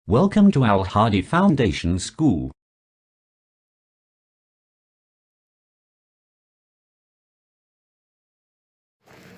Welcome to Al Hadi Foundation School.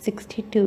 62।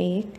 1,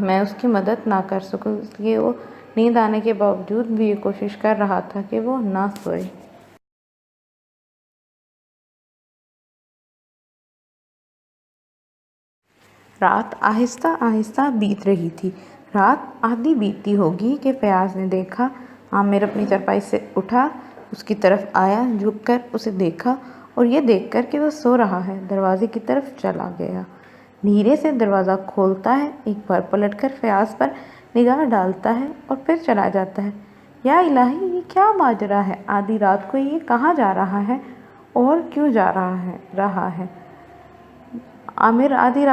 میں اس کی مدد نہ کر سکوں، اس لیے وہ نیند آنے کے باوجود بھی یہ کوشش کر رہا تھا کہ وہ نہ سوئے۔ رات آہستہ آہستہ بیت رہی تھی۔ رات آدھی بیتی ہوگی کہ فیاض نے دیکھا عامر اپنی چارپائی سے اٹھا، اس کی طرف آیا، جھک کر اسے دیکھا اور یہ دیکھ کر کہ وہ سو رہا ہے دروازے کی طرف چلا گیا۔ دھیرے سے دروازہ کھولتا ہے، ایک بار پلٹ کر فیاض پر نگاہ ڈالتا ہے اور پھر چلا جاتا ہے۔ یا الہی، یہ کیا ماجرا ہے؟ آدھی رات کو یہ کہاں جا رہا ہے اور کیوں جا رہا ہے؟ عامر آدھی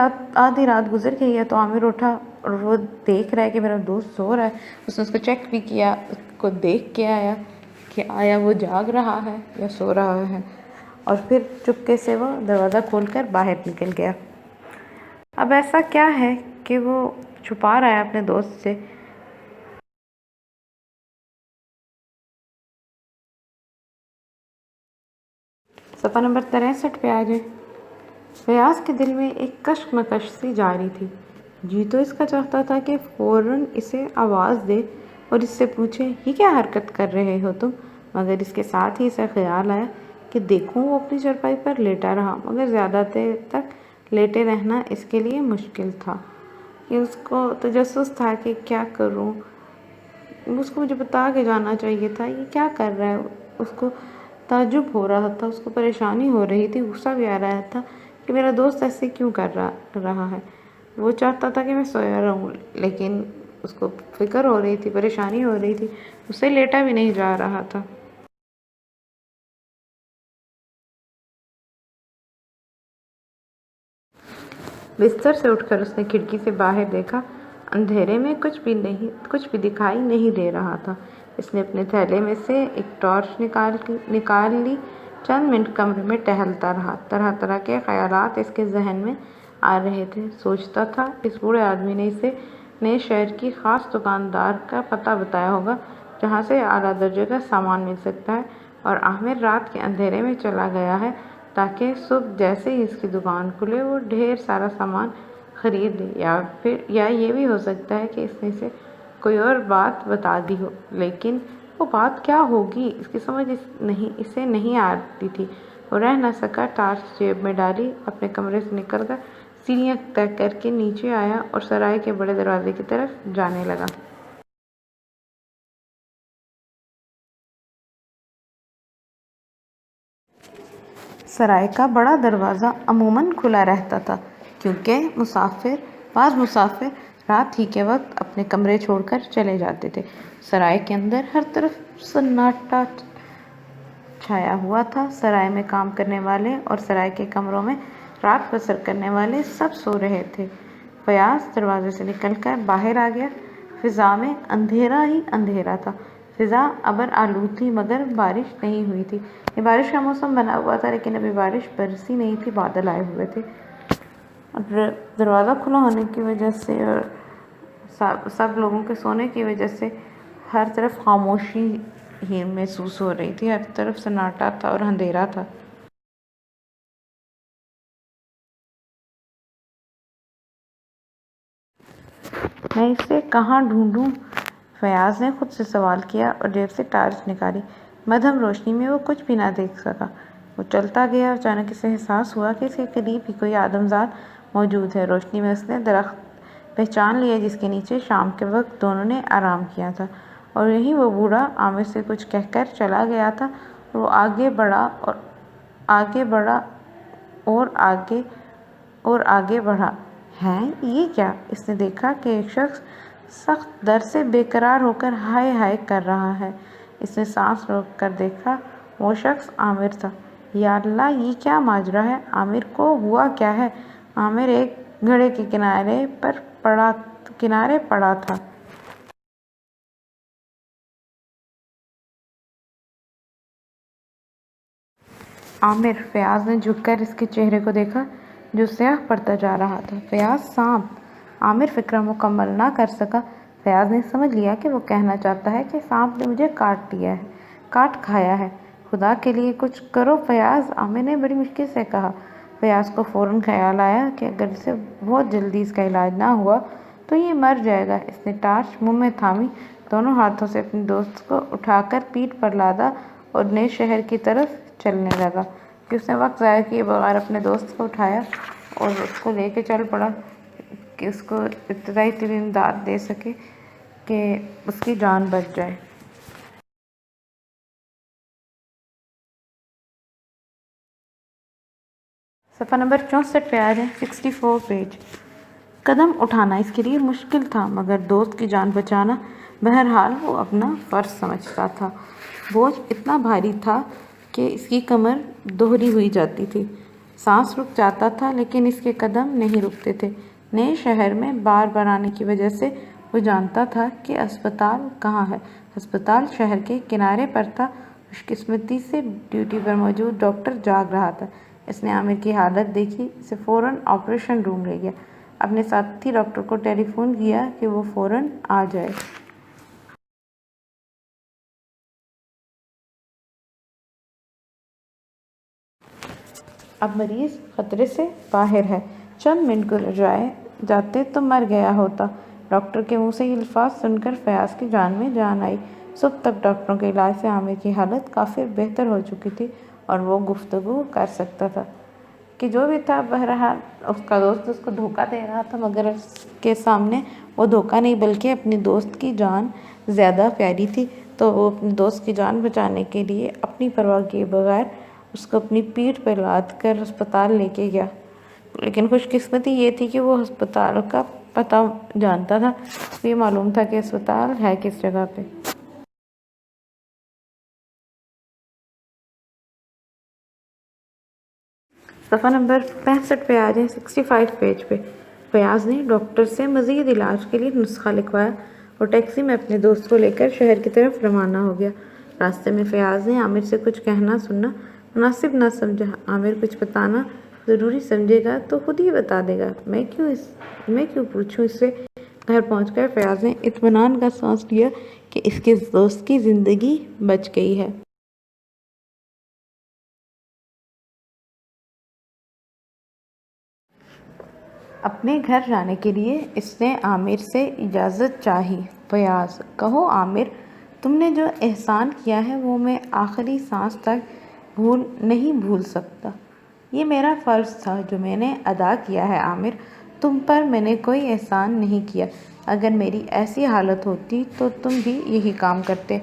رات گزر گئی ہے تو عامر اٹھا اور وہ دیکھ رہا ہے کہ میرا دوست سو رہا ہے۔ اس نے اس کو چیک بھی کیا، اس کو دیکھ کے آیا کہ آیا وہ جاگ رہا ہے یا سو رہا ہے، اور پھر چپکے سے وہ دروازہ کھول کر باہر نکل گیا۔ اب ایسا کیا ہے کہ وہ چھپا رہا ہے اپنے دوست سے؟ صفحہ نمبر 63 پہ آ جائیں۔ فیاض کے دل میں ایک کشمکش سی جاری تھی۔ جی تو اس کا چاہتا تھا کہ فوراً اسے آواز دے اور اس سے پوچھے یہ کیا حرکت کر رہے ہو تم، مگر اس کے ساتھ ہی اسے خیال آیا کہ دیکھوں وہ اپنی چارپائی پر لیٹا رہا، مگر زیادہ دیر تک لیٹے رہنا اس کے لیے مشکل تھا۔ کہ اس کو تجسس تھا کہ کیا کروں، اس کو مجھے بتا کے جانا چاہیے تھا، یہ کیا کر رہا ہے۔ اس کو تعجب ہو رہا تھا، اس کو پریشانی ہو رہی تھی، غصہ بھی آ رہا تھا کہ میرا دوست ایسے کیوں کر رہا ہے۔ وہ چاہتا تھا کہ میں سویا رہوں، لیکن اس کو فکر ہو رہی تھی، پریشانی ہو رہی تھی، اسے لیٹا بھی نہیں جا رہا تھا۔ بستر سے اٹھ کر اس نے کھڑکی سے باہر دیکھا۔ اندھیرے میں کچھ بھی دکھائی نہیں دے رہا تھا۔ اس نے اپنے تھیلے میں سے ایک ٹارچ نکال لی، چند منٹ کمرے میں ٹہلتا رہا۔ طرح طرح کے خیالات اس کے ذہن میں آ رہے تھے۔ سوچتا تھا اس بوڑھے آدمی نے اسے نئے شہر کی خاص دکاندار کا پتہ بتایا ہوگا جہاں سے اعلیٰ درجے کا سامان مل سکتا ہے، اور عامر رات کے اندھیرے میں چلا گیا ہے تاکہ صبح جیسے ہی اس کی دکان کھلے وہ ڈھیر سارا سامان خرید لے۔ یا یہ بھی ہو سکتا ہے کہ اس نے اسے کوئی اور بات بتا دی ہو، لیکن وہ بات کیا ہوگی اس کی سمجھ اسے نہیں آتی تھی۔ وہ رہ نہ سکا، ٹارچ جیب میں ڈالی، اپنے کمرے سے نکل کر سیڑھیاں طے کر کے نیچے آیا اور سرائے کے بڑے دروازے کی طرف جانے لگا۔ سرائے کا بڑا دروازہ عموماً کھلا رہتا تھا کیونکہ بعض مسافر رات ہی کے وقت اپنے کمرے چھوڑ کر چلے جاتے تھے۔ سرائے کے اندر ہر طرف سناٹا چھایا ہوا تھا۔ سرائے میں کام کرنے والے اور سرائے کے کمروں میں رات بسر کرنے والے سب سو رہے تھے۔ فیاض دروازے سے نکل کر باہر آ گیا۔ فضا میں اندھیرا ہی اندھیرا تھا۔ فضا ابر آلود تھی مگر بارش نہیں ہوئی تھی۔ یہ بارش کا موسم بنا ہوا تھا لیکن ابھی بارش برسی نہیں تھی، بادل آئے ہوئے تھے۔ دروازہ کھلا ہونے کی وجہ سے اور سب لوگوں کے سونے کی وجہ سے ہر طرف خاموشی ہی محسوس ہو رہی تھی، ہر طرف سناٹا تھا اور اندھیرا تھا۔ میں اسے کہاں ڈھونڈوں؟ فیاض نے خود سے سوال کیا اور جیب سے ٹارچ نکالی۔ مدھم روشنی میں وہ کچھ بھی نہ دیکھ سکا۔ وہ چلتا گیا، اچانک اسے احساس ہوا کہ اس کے قریب ہی کوئی آدمزاد موجود ہے۔ روشنی میں اس نے درخت پہچان لیا جس کے نیچے شام کے وقت دونوں نے آرام کیا تھا، اور یہیں وہ بوڑھا عامر سے کچھ کہہ کر چلا گیا تھا۔ وہ آگے بڑھا اور آگے بڑھا۔ ہیں یہ کیا؟ اس نے دیکھا کہ ایک شخص سخت ڈر سے بے قرار ہو کر ہائے ہائے کر رہا ہے۔ اس نے سانس روک کر دیکھا، وہ شخص عامر تھا۔ یا اللہ، یہ کیا ماجرا ہے؟ عامر کو ہوا کیا ہے؟ عامر ایک گھڑے کے کنارے پڑا تھا۔ عامر! فیاض نے جھک کر اس کے چہرے کو دیکھا جو سیاہ پڑتا جا رہا تھا۔ فیاض! سانپ! عامر فکرہ مکمل نہ کر سکا۔ فیاض نے سمجھ لیا کہ وہ کہنا چاہتا ہے کہ سانپ نے مجھے کاٹ کھایا ہے۔ خدا کے لیے کچھ کرو فیاض! عامر نے بڑی مشکل سے کہا۔ فیاض کو فوراً خیال آیا کہ اگر اسے بہت جلدی اس کا علاج نہ ہوا تو یہ مر جائے گا۔ اس نے ٹارچ منہ میں تھامی، دونوں ہاتھوں سے اپنے دوست کو اٹھا کر پیٹھ پر لادا اور نئے شہر کی طرف چلنے لگا کہ اس نے وقت ضائع کیے بغیر اپنے دوست کو اٹھایا اور اس کو لے کے چل پڑا کہ اس کو ابتدائی ترین امداد دے سکے کہ اس کی جان بچ جائے۔ صفحہ نمبر 64 پہ آ جائیں، 64 پیج۔ قدم اٹھانا اس کے لیے مشکل تھا، مگر دوست کی جان بچانا بہرحال وہ اپنا فرض سمجھتا تھا۔ بوجھ اتنا بھاری تھا کہ اس کی کمر دوہری ہوئی جاتی تھی، سانس رک جاتا تھا لیکن اس کے قدم نہیں رکتے تھے۔ نئے شہر میں بار بار آنے کی وجہ سے وہ جانتا تھا کہ اسپتال کہاں ہے۔ ہسپتال شہر کے کنارے پر تھا۔ خوش قسمتی سے ڈیوٹی پر موجود ڈاکٹر جاگ رہا تھا۔ اس نے عامر کی حالت دیکھی، اسے فوراً آپریشن روم لے گیا، اپنے ساتھی ڈاکٹر کو ٹیلی فون کیا کہ وہ فوراً آ جائے۔ اب مریض خطرے سے باہر ہے، چند منٹ گزر جاتے تو مر گیا ہوتا۔ ڈاکٹر کے منہ سے یہ الفاظ سن کر فیاض کی جان میں جان آئی۔ صبح تک ڈاکٹروں کے علاج سے عامر کی حالت کافی بہتر ہو چکی تھی اور وہ گفتگو کر سکتا تھا کہ جو بھی تھا بہرحال اس کا دوست اس کو دھوکہ دے رہا تھا، مگر اس کے سامنے وہ دھوکہ نہیں بلکہ اپنے دوست کی جان زیادہ پیاری تھی، تو وہ اپنے دوست کی جان بچانے کے لیے اپنی پرواہ کیے بغیر اس کو اپنی پیٹھ پہ لاد کر ہسپتال لے کے گیا۔ لیکن خوش قسمتی یہ تھی کہ وہ ہسپتال کا پتہ جانتا تھا، یہ معلوم تھا کہ ہسپتال ہے کس جگہ پہ۔ صفحہ نمبر 65 پہ آ جائیں، 65 پیج پہ۔ فیاض نے ڈاکٹر سے مزید علاج کے لیے نسخہ لکھوایا اور ٹیکسی میں اپنے دوست کو لے کر شہر کی طرف روانہ ہو گیا۔ راستے میں فیاض نے عامر سے کچھ کہنا سننا مناسب نہ سمجھا۔ عامر کچھ بتانا ضروری سمجھے گا تو خود ہی بتا دے گا، میں کیوں پوچھوں اس سے۔ گھر پہنچ کر فیاض نے اطمینان کا سانس لیا کہ اس کے دوست کی زندگی بچ گئی ہے۔ اپنے گھر جانے کے لیے اس نے عامر سے اجازت چاہی۔ فیاض: کہو عامر، تم نے جو احسان کیا ہے وہ میں آخری سانس تک نہیں بھول سکتا۔ یہ میرا فرض تھا جو میں نے ادا کیا ہے عامر، تم پر میں نے کوئی احسان نہیں کیا۔ اگر میری ایسی حالت ہوتی تو تم بھی یہی کام کرتے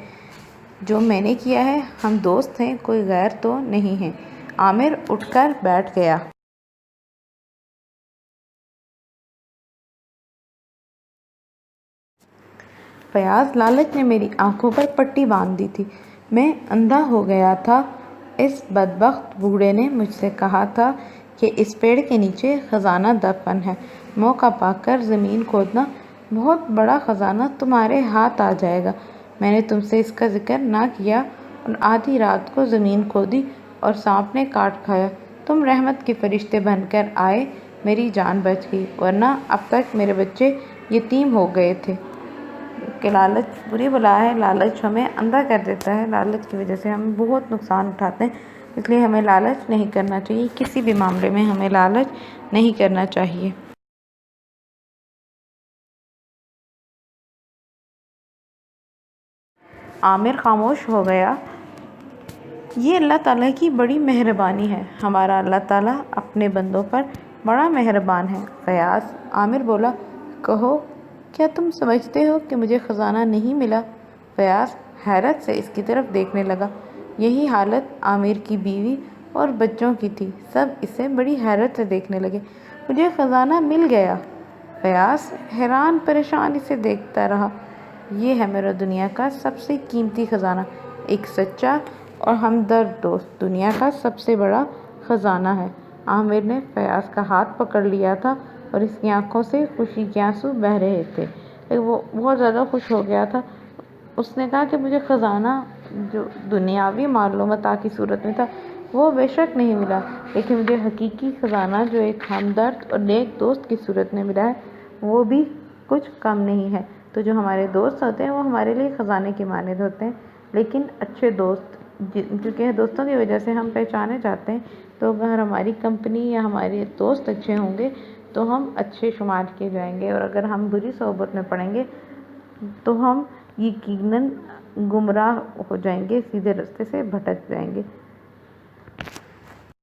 جو میں نے کیا ہے۔ ہم دوست ہیں، کوئی غیر تو نہیں ہیں۔ عامر اٹھ کر بیٹھ گیا۔ فیاض: لالچ نے میری آنکھوں پر پٹی باندھ دی تھی، میں اندھا ہو گیا تھا۔ اس بدبخت بوڑھے نے مجھ سے کہا تھا کہ اس پیڑ کے نیچے خزانہ دفن ہے، موقع پا کر زمین کھودنا، بہت بڑا خزانہ تمہارے ہاتھ آ جائے گا۔ میں نے تم سے اس کا ذکر نہ کیا اور آدھی رات کو زمین کھودی اور سانپ نے کاٹ کھایا۔ تم رحمت کے فرشتے بن کر آئے، میری جان بچ گئی، ورنہ اب تک میرے بچے یتیم ہو گئے تھے۔ کہ لالچ بری بلا ہے، لالچ ہمیں اندھا کر دیتا ہے، لالچ کی وجہ سے ہم بہت نقصان اٹھاتے ہیں، اس لیے ہمیں لالچ نہیں کرنا چاہیے، کسی بھی معاملے میں ہمیں لالچ نہیں کرنا چاہیے۔ عامر خاموش ہو گیا۔ یہ اللہ تعالیٰ کی بڑی مہربانی ہے، ہمارا اللہ تعالیٰ اپنے بندوں پر بڑا مہربان ہے۔ فیاض: عامر بولا: کہو، کیا تم سمجھتے ہو کہ مجھے خزانہ نہیں ملا؟ فیاض حیرت سے اس کی طرف دیکھنے لگا۔ یہی حالت عامر کی بیوی اور بچوں کی تھی، سب اسے بڑی حیرت سے دیکھنے لگے۔ مجھے خزانہ مل گیا۔ فیاض حیران پریشان اسے دیکھتا رہا۔ یہ ہے میرا دنیا کا سب سے قیمتی خزانہ، ایک سچا اور ہمدرد دوست دنیا کا سب سے بڑا خزانہ ہے۔ عامر نے فیاض کا ہاتھ پکڑ لیا تھا اور اس کی آنکھوں سے خوشی کے آنسو بہہ رہے تھے، وہ بہت زیادہ خوش ہو گیا تھا۔ اس نے کہا کہ مجھے خزانہ جو دنیاوی معلومات کی صورت میں تھا وہ بے شک نہیں ملا، لیکن مجھے حقیقی خزانہ جو ایک ہمدرد اور نیک دوست کی صورت میں ملا ہے وہ بھی کچھ کم نہیں ہے۔ تو جو ہمارے دوست ہوتے ہیں وہ ہمارے لیے خزانے کی مانند ہوتے ہیں، لیکن اچھے دوست کیونکہ دوستوں کی وجہ سے ہم پہچانے جاتے ہیں، تو اگر ہماری کمپنی یا ہمارے دوست اچھے ہوں گے تو ہم اچھے شمار کیے جائیں گے، اور اگر ہم بری صحبت میں پڑیں گے تو ہم یقیناً گمراہ ہو جائیں گے، سیدھے راستے سے بھٹک جائیں گے۔